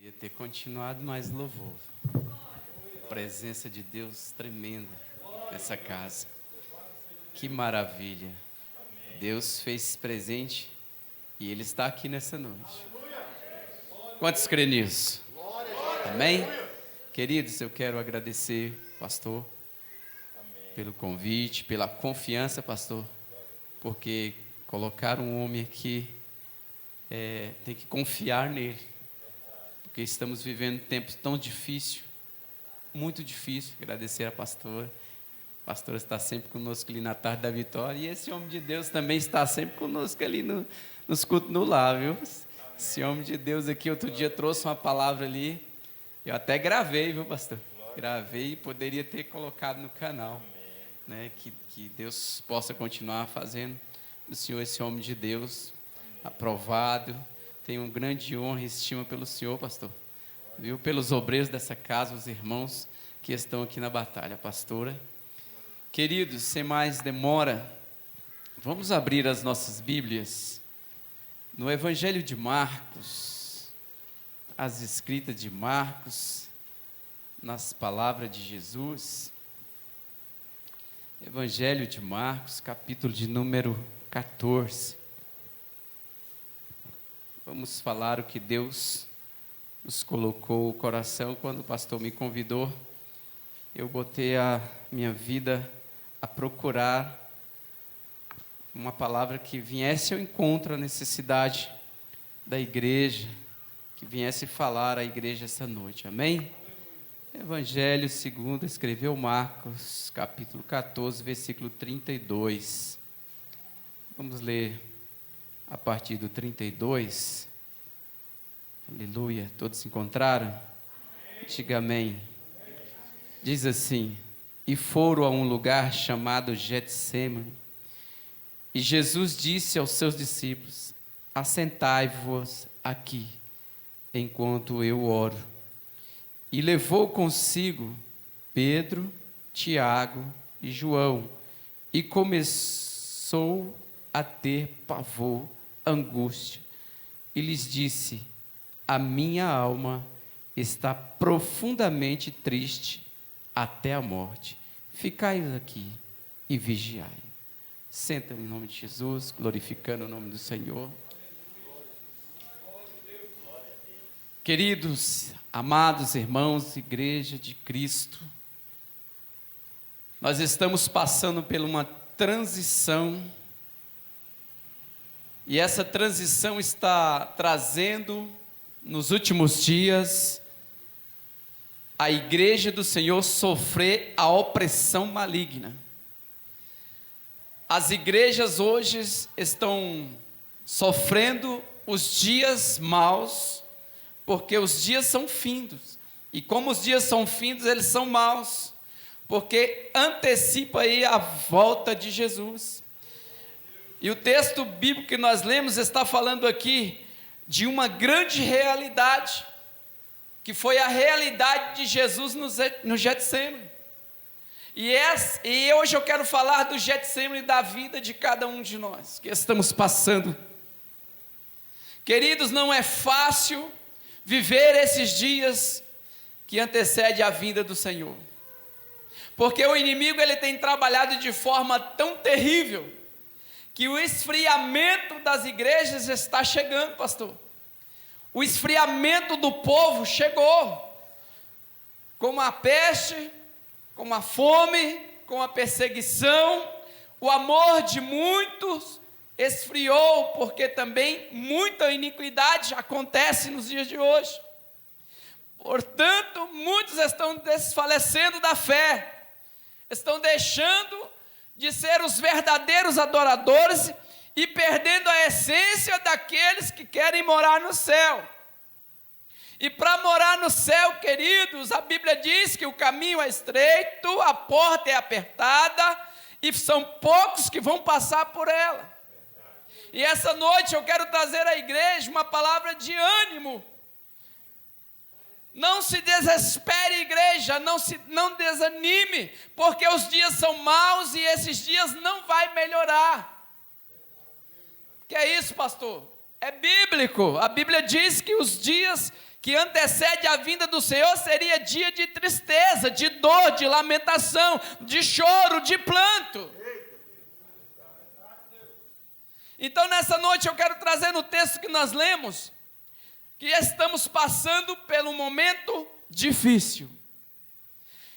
Ia ter continuado mais louvor. A presença de Deus tremenda nessa casa. Que maravilha. Deus fez presente e Ele está aqui nessa noite. Quantos crê nisso? Amém? Queridos, eu quero agradecer, pastor, pelo convite, pela confiança, pastor, porque colocar um homem aqui, tem que confiar nele, porque estamos vivendo tempos tão difíceis, muito difícil. Agradecer a pastora. A pastora está sempre conosco ali na tarde da vitória, e esse homem de Deus também está sempre conosco ali nos cultos no lar, viu? Esse homem de Deus aqui, outro dia trouxe uma palavra ali, eu até gravei, viu, pastor? Gravei e poderia ter colocado no canal, né? Que Deus possa continuar fazendo do Senhor esse homem de Deus, aprovado. Tenho uma grande honra e estima pelo Senhor, pastor, viu? Pelos obreiros dessa casa, os irmãos que estão aqui na batalha, pastora. Queridos, sem mais demora, vamos abrir as nossas Bíblias no Evangelho de Marcos, as escritas de Marcos, nas palavras de Jesus. Evangelho de Marcos, capítulo de número 14. Vamos falar o que Deus nos colocou o coração. Quando o pastor me convidou, eu botei a minha vida a procurar uma palavra que viesse ao encontro à necessidade da igreja, que viesse falar à igreja essa noite, amém? Evangelho segundo escreveu Marcos, capítulo 14, versículo 32. Vamos ler a partir do 32. Aleluia, todos se encontraram? Diga amém. Diz assim: e foram a um lugar chamado Getsêmani, e Jesus disse aos seus discípulos: assentai-vos aqui, enquanto eu oro. E levou consigo Pedro, Tiago e João, e começou a ter pavor, angústia, e lhes disse: a minha alma está profundamente triste até a morte. Ficai aqui e vigiai. Senta em nome de Jesus, glorificando o nome do Senhor. Queridos, amados irmãos, igreja de Cristo, nós estamos passando por uma transição, e essa transição está trazendo, nos últimos dias, a igreja do Senhor sofrer a opressão maligna. As igrejas hoje estão sofrendo os dias maus, porque os dias são findos, e como os dias são findos, eles são maus, porque antecipa aí a volta de Jesus. E o texto bíblico que nós lemos está falando aqui de uma grande realidade, que foi a realidade de Jesus no Getsêmani. E hoje eu quero falar do Getsêmani, da vida de cada um de nós, que estamos passando. Queridos, não é fácil viver esses dias que antecede a vinda do Senhor, porque o inimigo ele tem trabalhado de forma tão terrível, que o esfriamento das igrejas está chegando, pastor. O esfriamento do povo chegou, como a peste, como a fome, com a perseguição. O amor de muitos esfriou, porque também muita iniquidade acontece nos dias de hoje. Portanto, muitos estão desfalecendo da fé, estão deixando de ser os verdadeiros adoradores e perdendo a essência daqueles que querem morar no céu. E para morar no céu, queridos, a Bíblia diz que o caminho é estreito, a porta é apertada, e são poucos que vão passar por ela. E essa noite eu quero trazer à igreja uma palavra de ânimo. Não se desespere, igreja, não desanime, porque os dias são maus e esses dias não vai melhorar. Que é isso, pastor? É bíblico. A Bíblia diz que os dias que antecede a vinda do Senhor seria dia de tristeza, de dor, de lamentação, de choro, de planto. Então nessa noite eu quero trazer no texto que nós lemos, que estamos passando pelo momento difícil.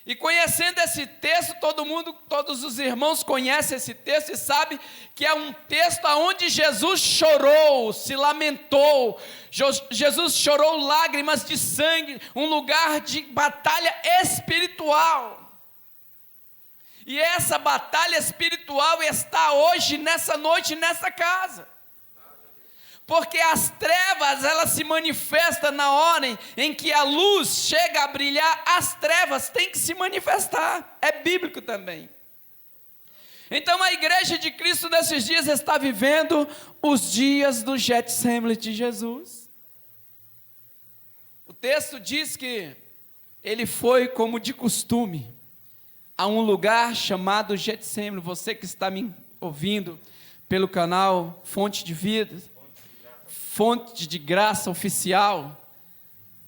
E conhecendo esse texto, todos os irmãos conhecem esse texto e sabem que é um texto onde Jesus chorou, se lamentou. Jesus chorou lágrimas de sangue, um lugar de batalha espiritual. E essa batalha espiritual está hoje, nessa noite, nessa casa. Porque as trevas, elas se manifestam na hora em que a luz chega a brilhar, as trevas têm que se manifestar. É bíblico também. Então a igreja de Cristo nesses dias está vivendo os dias do Getsemane de Jesus. O texto diz que ele foi como de costume a um lugar chamado Getsemane. Você que está me ouvindo pelo canal Fonte de Vida, Fonte de Graça Oficial,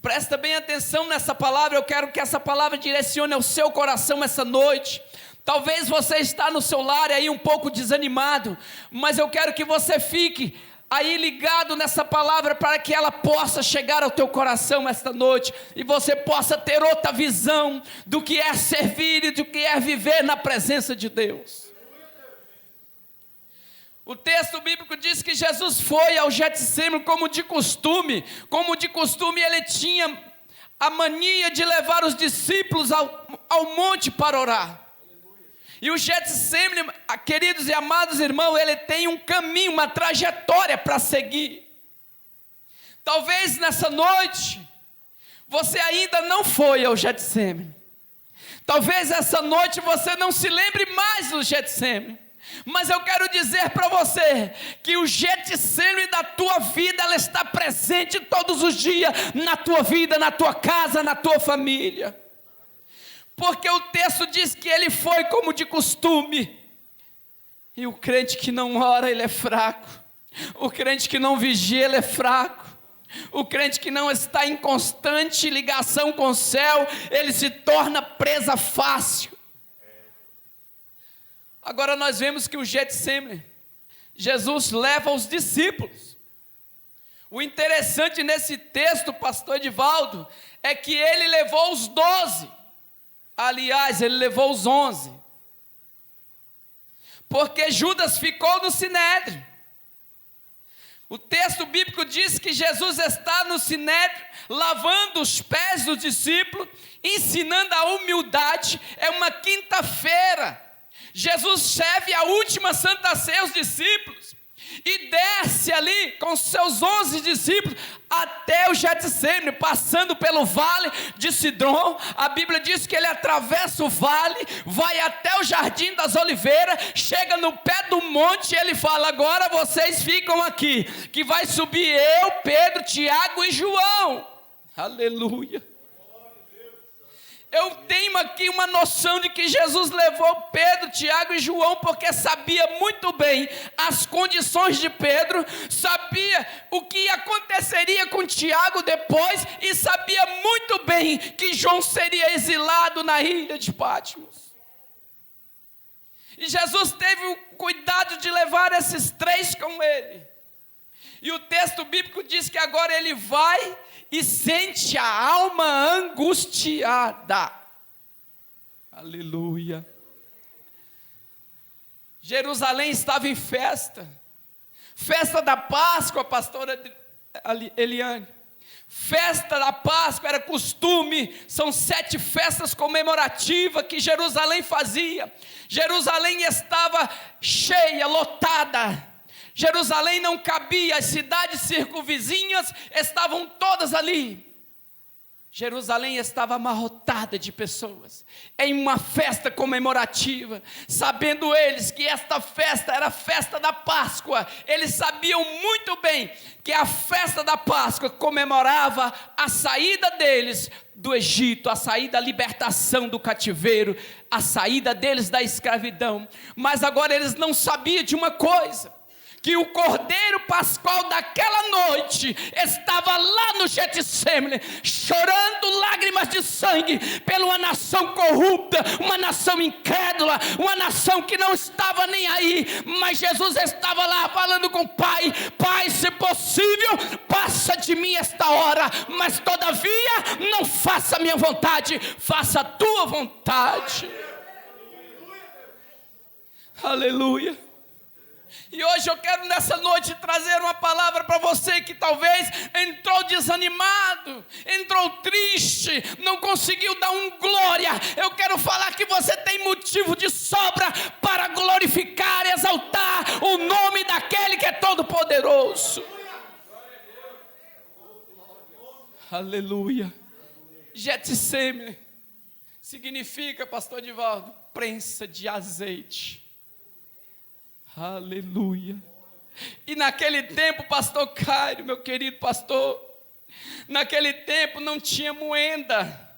presta bem atenção nessa palavra. Eu quero que essa palavra direcione ao seu coração essa noite. Talvez você está no seu lar aí um pouco desanimado, mas eu quero que você fique aí ligado nessa palavra para que ela possa chegar ao teu coração esta noite e você possa ter outra visão do que é servir e do que é viver na presença de Deus. O texto bíblico diz que Jesus foi ao Getsemane como de costume ele tinha a mania de levar os discípulos ao monte para orar. E o Getsemane, queridos e amados irmãos, ele tem um caminho, uma trajetória para seguir. Talvez nessa noite, você ainda não foi ao Getsemane. Talvez essa noite você não se lembre mais do Getsemane. Mas eu quero dizer para você que o Getsemane da tua vida, ela está presente todos os dias na tua vida, na tua casa, na tua família. Porque o texto diz que ele foi como de costume. E o crente que não ora, ele é fraco. O crente que não vigia, ele é fraco. O crente que não está em constante ligação com o céu, ele se torna presa fácil. Agora nós vemos que o Getsemane, Jesus leva os discípulos. O interessante nesse texto, pastor Edivaldo, é que ele levou os 12. Aliás, ele levou os 11. Porque Judas ficou no Sinédrio. O texto bíblico diz que Jesus está no Sinédrio, lavando os pés dos discípulos, ensinando a humildade. É uma quinta-feira. Jesus serve a última Santa Ceia aos discípulos e desce ali com seus 11 discípulos até o Getsemane, passando pelo vale de Sidrom. A Bíblia diz que ele atravessa o vale, vai até o Jardim das Oliveiras, chega no pé do monte e ele fala: agora vocês ficam aqui, que vai subir eu, Pedro, Tiago e João. Aleluia. Eu tenho aqui uma noção de que Jesus levou Pedro, Tiago e João porque sabia muito bem as condições de Pedro, sabia o que aconteceria com Tiago depois e sabia muito bem que João seria exilado na ilha de Patmos. E Jesus teve o cuidado de levar esses 3 com ele. E o texto bíblico diz que agora ele vai e sente a alma angustiada. Aleluia. Jerusalém estava em festa. Festa da Páscoa, pastora Eliane. Festa da Páscoa era costume. São 7 festas comemorativas que Jerusalém fazia. Jerusalém estava cheia, lotada. Jerusalém não cabia, as cidades circunvizinhas estavam todas ali. Jerusalém estava amarrotada de pessoas, em uma festa comemorativa, sabendo eles que esta festa era a festa da Páscoa. Eles sabiam muito bem que a festa da Páscoa comemorava a saída deles do Egito, a saída, a libertação do cativeiro, a saída deles da escravidão. Mas agora eles não sabiam de uma coisa, que o cordeiro pascual daquela noite estava lá no Getsêmani, chorando lágrimas de sangue pela uma nação corrupta, uma nação incrédula, uma nação que não estava nem aí, mas Jesus estava lá falando com o Pai: Pai, se possível, passa de mim esta hora, mas todavia não faça a minha vontade, faça a tua vontade. Aleluia. E hoje eu quero nessa noite trazer uma palavra para você que talvez entrou desanimado, entrou triste, não conseguiu dar um glória. Eu quero falar que você tem motivo de sobra para glorificar e exaltar o nome daquele que é todo poderoso. Aleluia. Getsêmani significa, pastor Divaldo, prensa de azeite. Aleluia. E naquele tempo, pastor Caio, meu querido pastor, naquele tempo não tinha moenda,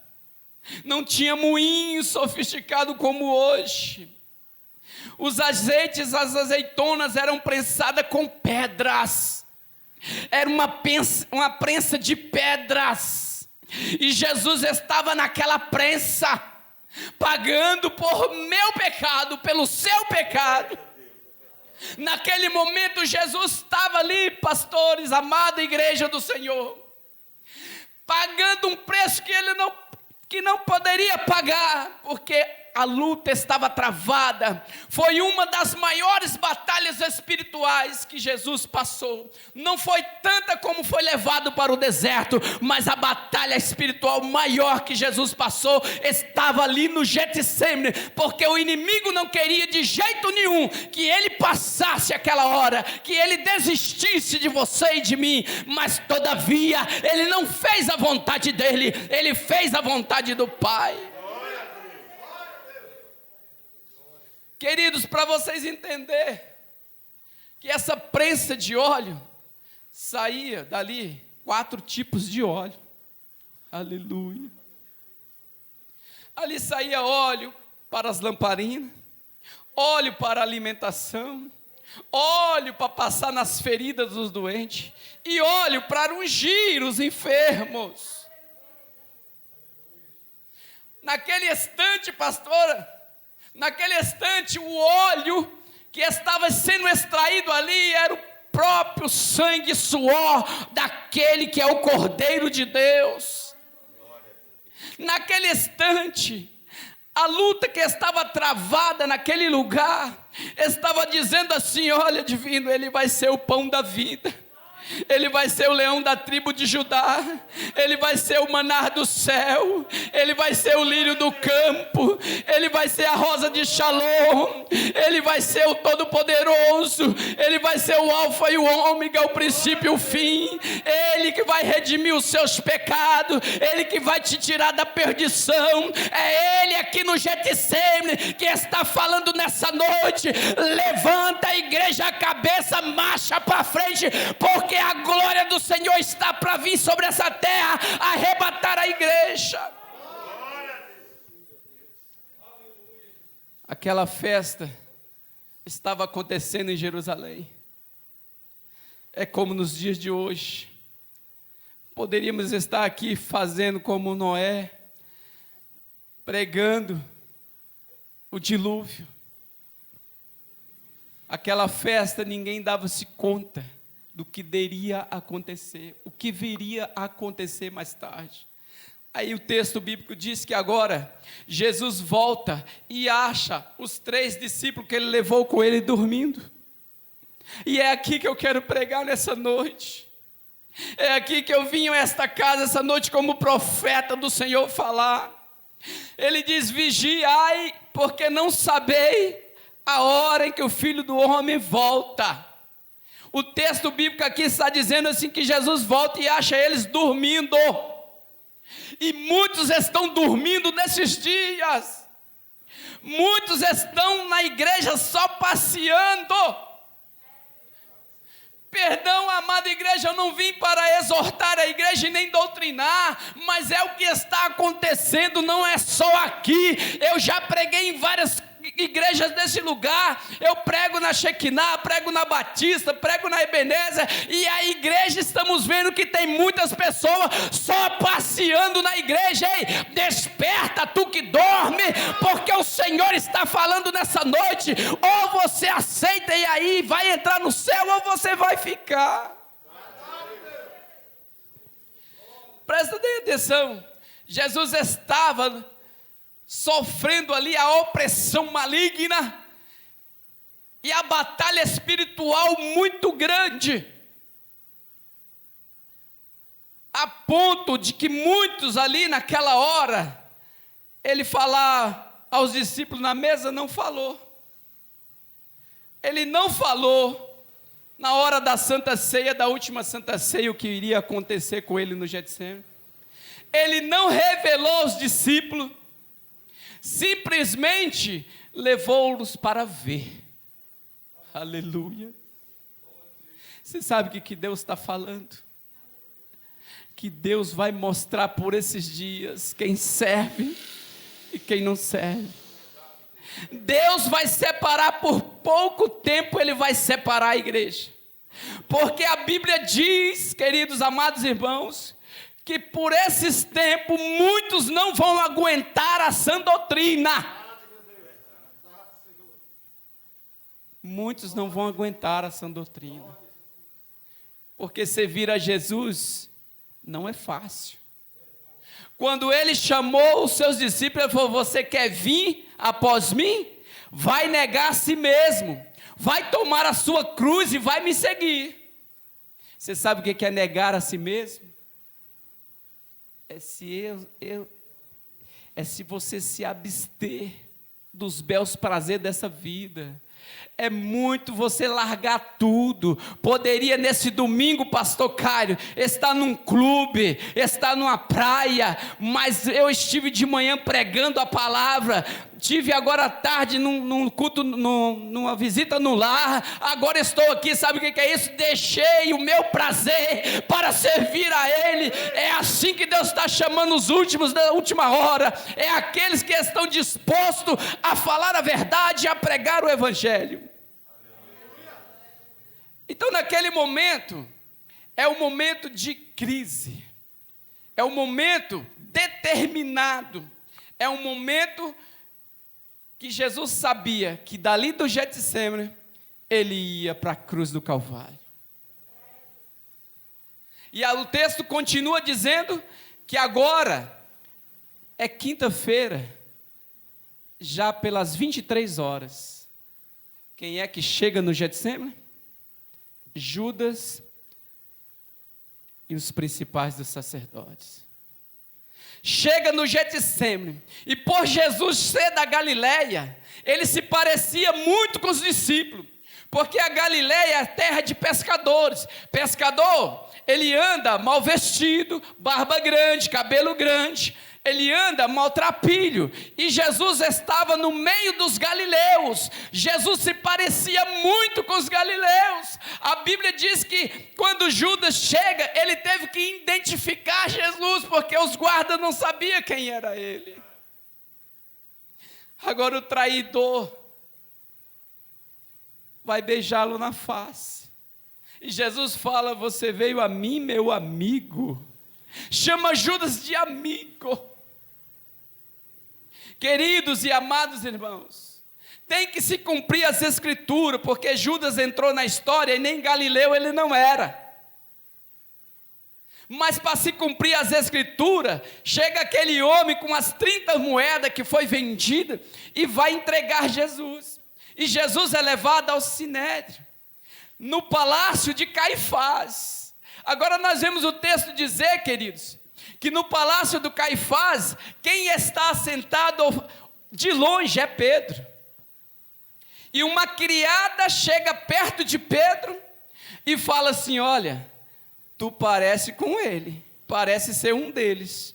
não tinha moinho sofisticado como hoje. Os azeites, as azeitonas eram prensadas com pedras, era uma prensa de pedras, e Jesus estava naquela prensa, pagando por meu pecado, pelo seu pecado. Naquele momento Jesus estava ali, pastores, amada igreja do Senhor, pagando um preço que não poderia pagar, porque a luta estava travada. Foi uma das maiores batalhas espirituais que Jesus passou. Não foi tanta como foi levado para o deserto, mas a batalha espiritual maior que Jesus passou estava ali no Getsêmani, porque o inimigo não queria de jeito nenhum que ele passasse aquela hora, que ele desistisse de você e de mim, mas todavia ele não fez a vontade dele, ele fez a vontade do Pai. Queridos, para vocês entenderem que essa prensa de óleo saía dali 4 tipos de óleo. Aleluia. Ali saía óleo para as lamparinas, óleo para a alimentação, óleo para passar nas feridas dos doentes e óleo para ungir os enfermos. Naquele instante, pastora, naquele instante, o óleo que estava sendo extraído ali era o próprio sangue e suor daquele que é o Cordeiro de Deus. Naquele instante, a luta que estava travada naquele lugar estava dizendo assim: olha, divino, ele vai ser o pão da vida, ele vai ser o leão da tribo de Judá, ele vai ser o maná do céu, ele vai ser o lírio do campo, ele vai ser a rosa de Shalom, ele vai ser o todo-poderoso, ele vai ser o alfa e o ômega, o princípio e o fim, ele que vai redimir os seus pecados, ele que vai te tirar da perdição. É ele aqui no Getsêmani que está falando nessa noite: levanta a igreja, a cabeça, marcha para frente, porque a glória do Senhor está para vir sobre essa terra, arrebatar a igreja. Aquela festa estava acontecendo em Jerusalém. É como nos dias de hoje. Poderíamos estar aqui fazendo como Noé, pregando o dilúvio. Aquela festa ninguém dava-se conta do que iria acontecer, o que viria a acontecer mais tarde. Aí o texto bíblico diz que agora Jesus volta e acha os 3 discípulos que ele levou com ele dormindo. E é aqui que eu quero pregar nessa noite. É aqui que eu vim a esta casa essa noite como profeta do Senhor falar. Ele diz: vigiai, porque não sabei a hora em que o Filho do Homem volta. O texto bíblico aqui está dizendo assim que Jesus volta e acha eles dormindo. E muitos estão dormindo nesses dias. Muitos estão na igreja só passeando. Perdão, amada igreja, eu não vim para exortar a igreja e nem doutrinar, mas é o que está acontecendo, não é só aqui. Eu já preguei em várias igrejas desse lugar, eu prego na Shekinah, prego na Batista, prego na Ebenezer, e a igreja, estamos vendo que tem muitas pessoas só passeando na igreja. Ei, desperta tu que dorme, porque o Senhor está falando nessa noite, ou você aceita e aí vai entrar no céu, ou você vai ficar. Presta atenção, Jesus estava sofrendo ali a opressão maligna, e a batalha espiritual muito grande, a ponto de que muitos ali naquela hora, ele falar aos discípulos na mesa, não falou. Ele não falou na hora da Santa Ceia, da última Santa Ceia, o que iria acontecer com ele no Getsemane. Ele não revelou aos discípulos, simplesmente levou-los para ver. Aleluia. Você sabe o que Deus está falando? Que Deus vai mostrar por esses dias quem serve e quem não serve. Deus vai separar por pouco tempo, Ele vai separar a igreja. Porque a Bíblia diz, queridos amados irmãos, que por esses tempos muitos não vão aguentar a sã doutrina. Muitos não vão aguentar a sã doutrina. Porque servir a Jesus não é fácil. Quando ele chamou os seus discípulos, ele falou: você quer vir após mim? Vai negar a si mesmo, vai tomar a sua cruz e vai me seguir. Você sabe o que é negar a si mesmo? É se você se abster dos belos prazeres dessa vida. É muito você largar tudo. Poderia nesse domingo, pastor Cário, estar num clube, estar numa praia, mas eu estive de manhã pregando a palavra, tive agora à tarde num culto, numa visita no lar, agora estou aqui, sabe o que é isso? Deixei o meu prazer para servir a Ele. É assim que Deus está chamando os últimos da última hora, é aqueles que estão dispostos a falar a verdade e a pregar o Evangelho. Então naquele momento, é um momento de crise, é um momento determinado, é um momento que Jesus sabia que dali do Getsemane, ele ia para a cruz do Calvário. E o texto continua dizendo que agora é quinta-feira, já pelas 23 horas. Quem é que chega no Getsemane? Judas e os principais dos sacerdotes. Chega no Getsemane, e por Jesus ser da Galileia, ele se parecia muito com os discípulos, porque a Galileia é terra de pescadores. Pescador, ele anda mal vestido, barba grande, cabelo grande, ele anda maltrapilho, e Jesus estava no meio dos galileus. Jesus se parecia muito com os galileus. A Bíblia diz que quando Judas chega, ele teve que identificar Jesus, porque os guardas não sabiam quem era ele. Agora o traidor vai beijá-lo na face, e Jesus fala: você veio a mim, meu amigo. Chama Judas de amigo. Queridos e amados irmãos, tem que se cumprir as escrituras, porque Judas entrou na história e nem Galileu ele não era. Mas para se cumprir as escrituras, chega aquele homem com as 30 moedas que foi vendida e vai entregar Jesus. E Jesus é levado ao Sinédrio, no palácio de Caifás. Agora nós vemos o texto dizer, queridos, que no palácio do Caifás, quem está sentado de longe é Pedro. E uma criada chega perto de Pedro e fala assim: olha, tu parece com ele, parece ser um deles.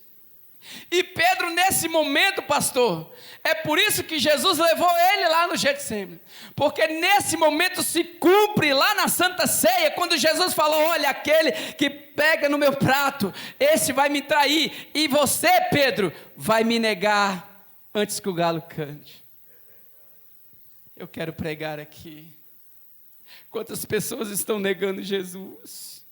E Pedro nesse momento, pastor, é por isso que Jesus levou ele lá no Getsemane, porque nesse momento se cumpre lá na Santa Ceia, quando Jesus falou: olha, aquele que pega no meu prato, esse vai me trair, e você, Pedro, vai me negar antes que o galo cante. Eu quero pregar aqui. Quantas pessoas estão negando Jesus?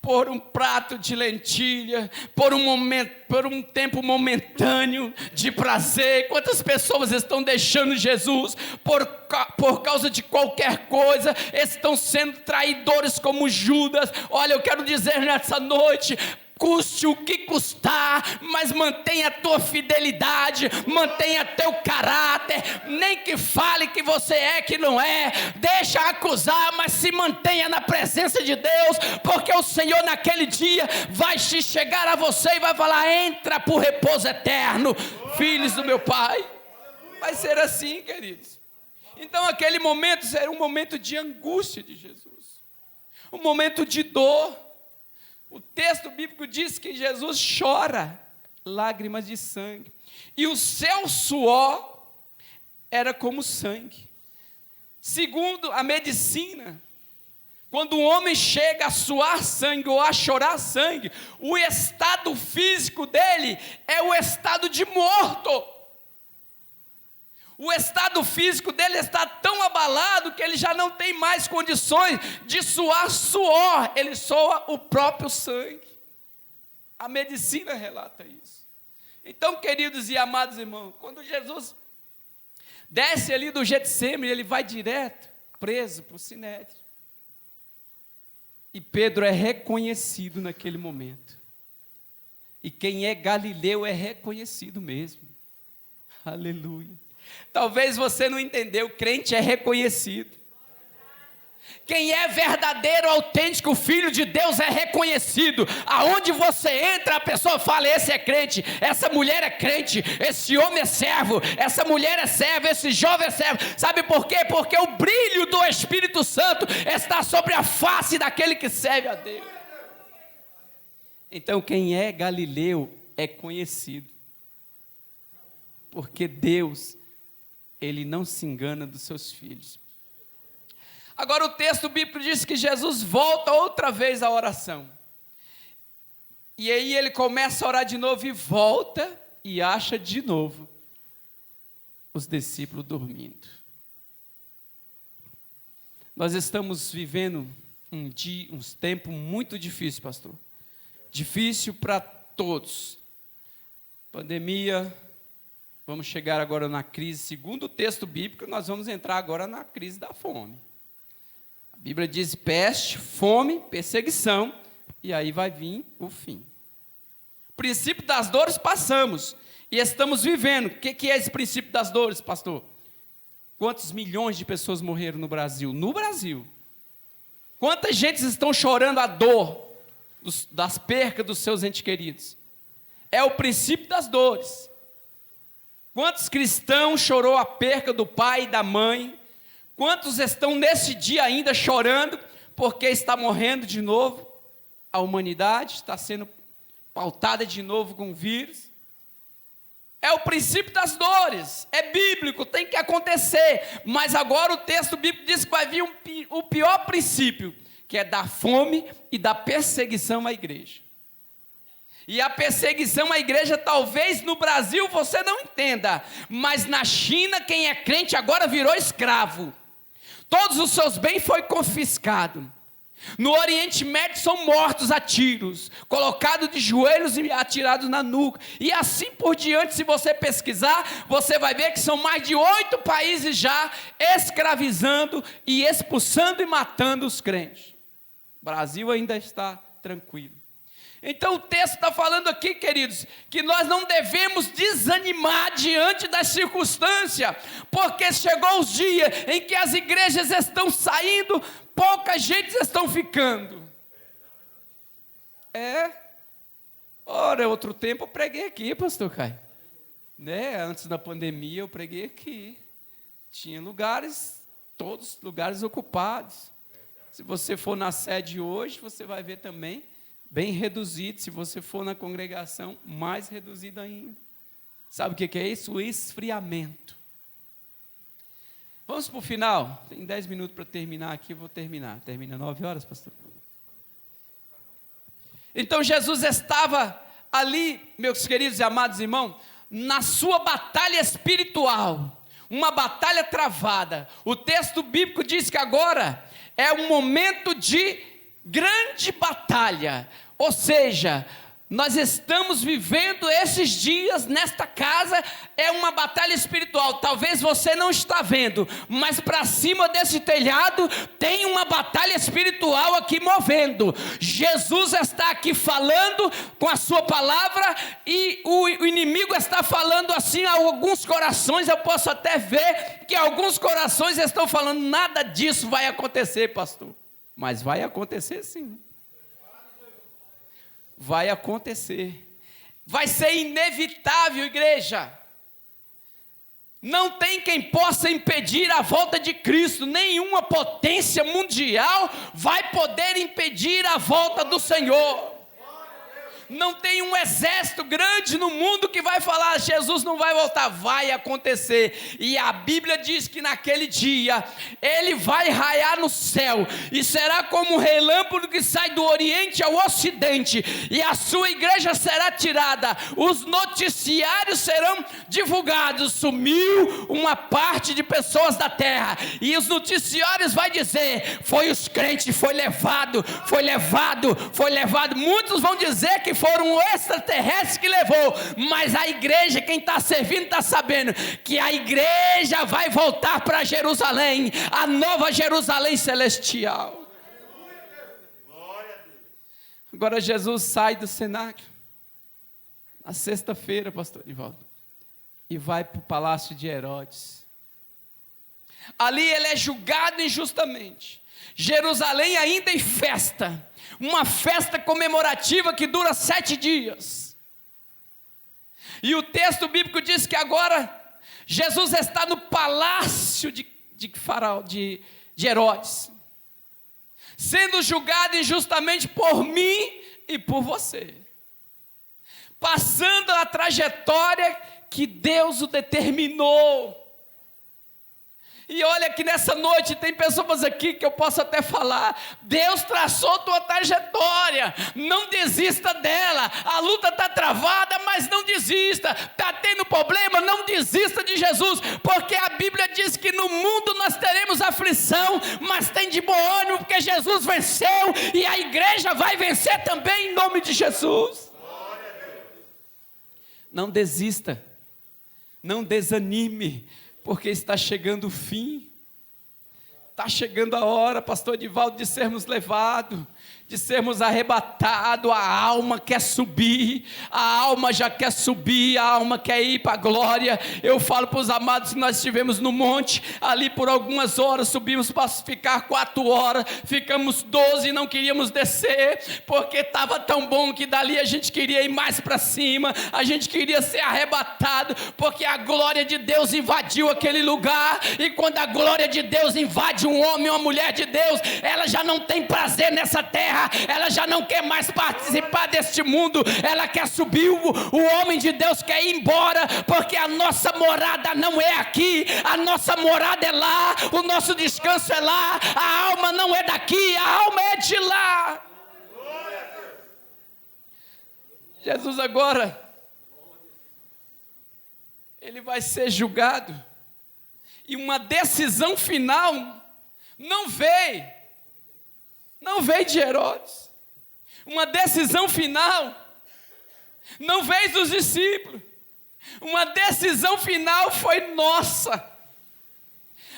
Por um prato de lentilha, por um tempo momentâneo de prazer. Quantas pessoas estão deixando Jesus por causa de qualquer coisa, estão sendo traidores como Judas. Olha, eu quero dizer nessa noite, custe o que custar, mas mantenha a tua fidelidade, mantenha teu caráter, nem que fale que você é, que não é, deixa acusar, mas se mantenha na presença de Deus, porque o Senhor naquele dia vai chegar a você e vai falar: entra para o repouso eterno, filhos do meu Pai. Vai ser assim, queridos. Então aquele momento será um momento de angústia de Jesus, um momento de dor. O texto bíblico diz que Jesus chora lágrimas de sangue, e o seu suor era como sangue. Segundo a medicina, quando um homem chega a suar sangue ou a chorar sangue, o estado físico dele é o estado de morto. O estado físico dele está tão abalado que ele já não tem mais condições de suar suor, ele soa o próprio sangue. A medicina relata isso. Então, queridos e amados irmãos, quando Jesus desce ali do Getsêmani, ele vai direto, preso para o Sinédrio. E Pedro é reconhecido naquele momento. E quem é galileu é reconhecido mesmo. Aleluia. Talvez você não entendeu, crente é reconhecido. Quem é verdadeiro, autêntico, filho de Deus é reconhecido. Aonde você entra, a pessoa fala: esse é crente, essa mulher é crente, esse homem é servo, essa mulher é serva, esse jovem é servo. Sabe por quê? Porque o brilho do Espírito Santo está sobre a face daquele que serve a Deus. Então quem é galileu é conhecido, porque Deus, Ele não se engana dos seus filhos. Agora o texto bíblico diz que Jesus volta outra vez à oração. E aí ele começa a orar de novo e volta e acha de novo os discípulos dormindo. Nós estamos vivendo uns tempos muito difíceis, pastor. Difícil para todos. Pandemia. Vamos chegar agora na crise, segundo o texto bíblico, nós vamos entrar agora na crise da fome. A Bíblia diz peste, fome, perseguição, e aí vai vir o fim. O princípio das dores passamos, e estamos vivendo. O que é esse princípio das dores, pastor? Quantos milhões de pessoas morreram no Brasil? No Brasil. Quantas gentes estão chorando a dor das percas dos seus entes queridos? É o princípio das dores. Quantos cristãos chorou a perca do pai e da mãe? Quantos estão nesse dia ainda chorando porque está morrendo de novo? A humanidade está sendo pautada de novo com o vírus. É o princípio das dores, é bíblico, tem que acontecer. Mas agora o texto bíblico diz que vai vir o pior princípio, que é da fome e da perseguição à igreja. E a perseguição à igreja, talvez no Brasil você não entenda, mas na China, quem é crente agora virou escravo. Todos os seus bens foram confiscados. No Oriente Médio são mortos a tiros, colocados de joelhos e atirados na nuca. E assim por diante, se você pesquisar, você vai ver que são mais de 8 países já escravizando e expulsando e matando os crentes. O Brasil ainda está tranquilo. Então o texto está falando aqui, queridos, que nós não devemos desanimar diante das circunstâncias, porque chegou os dias em que as igrejas estão saindo, pouca gente estão ficando. Ora, outro tempo eu preguei aqui, pastor Caio, né? Antes da pandemia eu preguei aqui, tinha lugares, todos lugares ocupados. Se você for na sede hoje, você vai ver também bem reduzido. Se você for na congregação, mais reduzido ainda. Sabe o que é isso? O esfriamento. Vamos para o final. Tem 10 minutos para terminar aqui, eu vou terminar. Termina 9 horas, pastor? Então Jesus estava ali, meus queridos e amados irmãos, na sua batalha espiritual. uma batalha travada. O texto bíblico diz que agora é um momento de grande batalha, ou seja, nós estamos vivendo esses dias nesta casa, é uma batalha espiritual. Talvez você não está vendo, mas para cima desse telhado tem uma batalha espiritual aqui movendo. Jesus está aqui falando com a sua palavra, e o inimigo está falando assim a alguns corações. Eu posso até ver que alguns corações estão falando: nada disso vai acontecer, pastor. Mas vai acontecer sim. Vai acontecer, vai ser inevitável, igreja. Não tem quem possa impedir a volta de Cristo. Nenhuma potência mundial vai poder impedir a volta do Senhor. Não tem um exército grande no mundo que vai falar: Jesus não vai voltar. Vai acontecer. E a Bíblia diz que naquele dia ele vai raiar no céu, e será como um relâmpago que sai do oriente ao ocidente, e a sua igreja será tirada. Os noticiários serão divulgados: sumiu uma parte de pessoas da terra, e os noticiários vai dizer: foi os crentes, foi levado. Muitos vão dizer que foram o extraterrestre que levou, mas a igreja, quem está servindo, está sabendo que a igreja vai voltar para Jerusalém, a nova Jerusalém celestial. Agora Jesus sai do cenáculo na sexta-feira, pastor Nivaldo, e vai para o palácio de Herodes. Ali ele é julgado injustamente. Jerusalém ainda em festa, uma festa comemorativa que dura 7 dias. E o texto bíblico diz que agora Jesus está no palácio de Herodes, sendo julgado injustamente por mim e por você, passando a trajetória que Deus o determinou. E olha que nessa noite tem pessoas aqui que eu posso até falar: Deus traçou tua trajetória, não desista dela. A luta está travada, mas não desista. Está tendo problema, não desista de Jesus, porque a Bíblia diz que no mundo nós teremos aflição, mas tem de bom ânimo, porque Jesus venceu, e a igreja vai vencer também em nome de Jesus. Não desista, não desanime, porque está chegando o fim. Está chegando a hora, pastor Edivaldo, de sermos levados, de sermos arrebatados. A alma quer subir, a alma já quer subir, a alma quer ir para a glória. Eu falo para os amados que nós estivemos no monte, ali por algumas horas, subimos para ficar 4 horas, ficamos 12 e não queríamos descer, porque estava tão bom que dali a gente queria ir mais para cima, a gente queria ser arrebatado, porque a glória de Deus invadiu aquele lugar. E quando a glória de Deus invade um homem ou uma mulher de Deus, ela já não tem prazer nessa terra, ela já não quer mais participar deste mundo, ela quer subir. O homem de Deus quer ir embora, porque a nossa morada não é aqui, a nossa morada é lá, o nosso descanso é lá. A alma não é daqui, a alma é de lá. Jesus agora, ele vai ser julgado, e uma decisão final não veio de Herodes. Uma decisão final não veio dos discípulos. Uma decisão final foi nossa.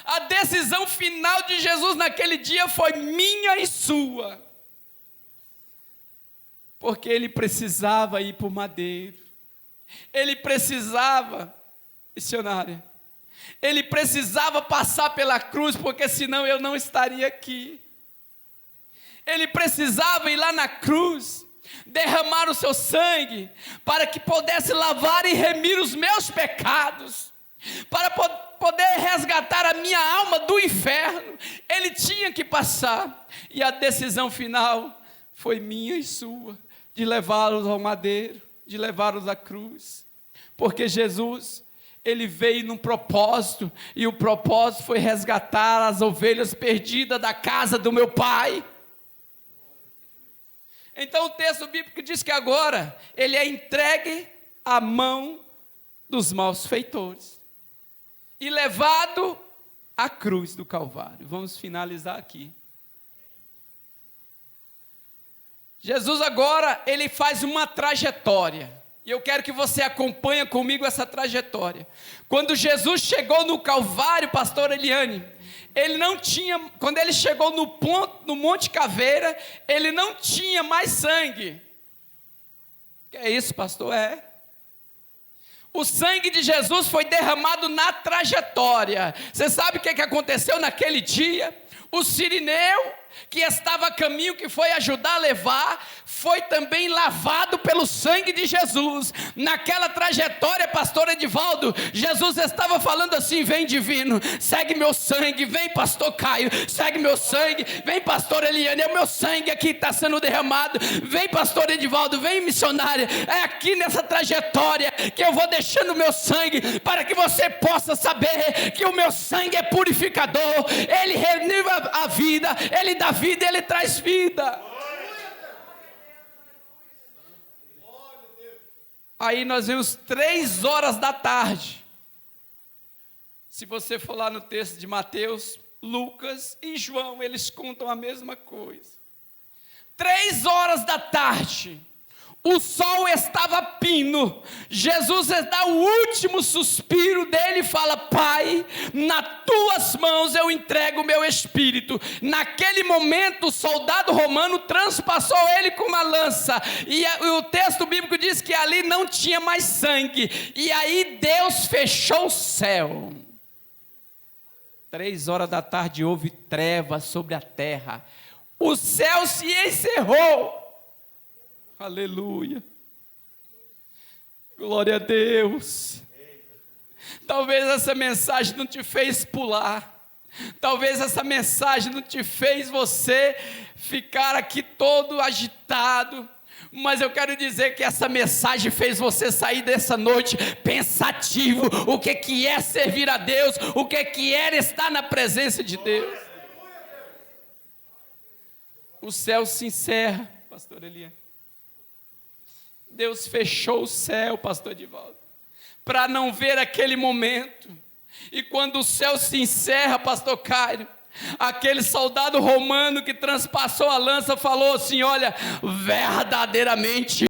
A decisão final de Jesus naquele dia foi minha e sua, porque ele precisava ir para o madeiro, ele precisava, missionária, ele precisava passar pela cruz, porque senão eu não estaria aqui. Ele precisava ir lá na cruz, derramar o seu sangue, para que pudesse lavar e remir os meus pecados, para poder resgatar a minha alma do inferno. Ele tinha que passar, e a decisão final foi minha e sua, de levá-los ao madeiro, de levá-los à cruz, porque Jesus, ele veio num propósito, e o propósito foi resgatar as ovelhas perdidas da casa do meu pai. Então o texto bíblico diz que agora ele é entregue à mão dos malfeitores. e levado à cruz do Calvário. Vamos finalizar aqui. Jesus agora, ele faz uma trajetória, e eu quero que você acompanhe comigo essa trajetória. Quando Jesus chegou no Calvário, pastor Eliane, ele não tinha, quando ele chegou no Monte Caveira, ele não tinha mais sangue. Que é isso, pastor? O sangue de Jesus foi derramado na trajetória. Você sabe o que aconteceu naquele dia? O sirineu, que estava a caminho, que foi ajudar a levar, foi também lavado pelo sangue de Jesus. Naquela trajetória, pastor Edivaldo, Jesus estava falando assim: vem divino, segue meu sangue, vem pastor Caio, segue meu sangue, vem pastor Eliane, é o meu sangue aqui que está sendo derramado, vem pastor Edivaldo, vem missionária, é aqui nessa trajetória que eu vou deixando o meu sangue, para que você possa saber que o meu sangue é purificador, ele renova a vida, ele dá vida, ele traz vida. Aí nós vemos 3 horas da tarde. Se você for lá no texto de Mateus, Lucas e João, eles contam a mesma coisa. 3 horas da tarde, o sol estava pino, Jesus dá o último suspiro dele e fala: Pai, nas tuas mãos eu entrego o meu espírito. Naquele momento o soldado romano transpassou ele com uma lança, e o texto bíblico diz que ali não tinha mais sangue, e aí Deus fechou o céu. 3 horas da tarde houve trevas sobre a terra, o céu se encerrou. Aleluia, glória a Deus. Talvez essa mensagem não te fez pular, talvez essa mensagem não te fez você ficar aqui todo agitado, mas eu quero dizer que essa mensagem fez você sair dessa noite pensativo, o que é servir a Deus, o que é estar na presença de Deus. O céu se encerra, pastor Eliane. Deus fechou o céu, pastor Edivaldo, para não ver aquele momento. E quando o céu se encerra, pastor Caio, aquele soldado romano que transpassou a lança falou assim: olha, verdadeiramente